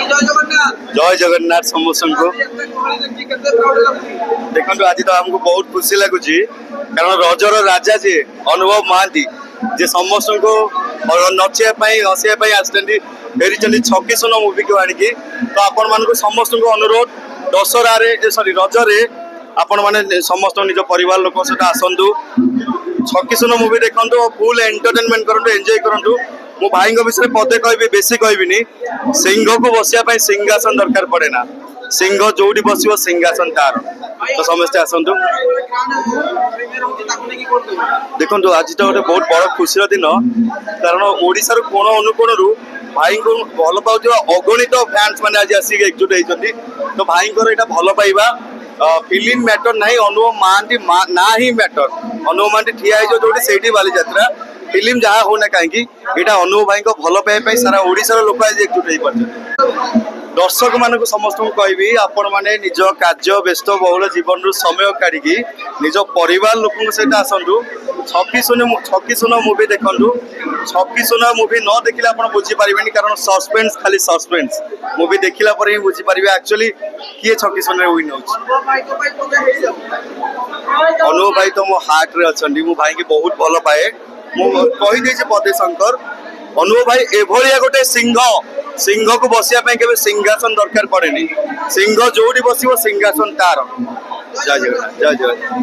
जय जगन्नाथ समस्त को देखो आज तो हमको बहुत खुशी लगुच कारण रजर राजा जी अनुभव महांती जे समस्त को नचाई हसैया आसती फेरी छकी सुन मुवी को आणिकी तो आपण मान समस्त को अनुरोध दशहरा सॉरी रजरे आपण मैंने समस्त निज परिवार लोक सहित आसतु छकी सुन मुवी देखु फुल एंटरटेनमेंट करूँ एंजॉय करूँ मो भाई विषय पदे कह बेसी कहबिनी सिंह को बसिया सिंहासन दरकार पड़े ना सिंह जोड़ी बस सिंहासन तार तो समस्ते आसतु देखो आज तो गोटे बहुत बड़ खुशी दिन कारण ओडिशार कोण अनुकोण भाई को भल पाउଥିବା अगणित फैंस मैंने आज आसिक एकजुट होती तो भाई को भल पाइबा फिल्म मैटर ना अनुभव महांती ना ही मैटर अनुभव महांती ठिया जो से बालीजात्रा फिल्म जहाँ होना कहीं यहाँ अनुभव भाई को भल पाइबा सारा ओडिशार लोक आज एकजुट हो पार्टी दर्शक मान समस्त कहबी आपण मैंने निज कार्य व्यस्त बहुल जीवन रु समय काढ़ी निज परिवार लोक सहित आसतु छकी सुन मुवी देखु छकी सुन मुवी न देखिले आप बुझीपारे कारण सस्पेंस खाली सस्पेंस मुवी देखला पर ही बुझीपारे एक्चुअली किए छकी सुन विन हो अनुभव भाई तो मो हार्ट रे अच्छा मो भाई की बहुत भल पाए मुझे पदे शंकर अनुभव भाई एभलिया गोटे सिंह को बसिया के सिंहासन दरकार पड़े सिंह जोड़ी बस सिंहासन तार जय जगन्नाथ जय जगन्नाथ।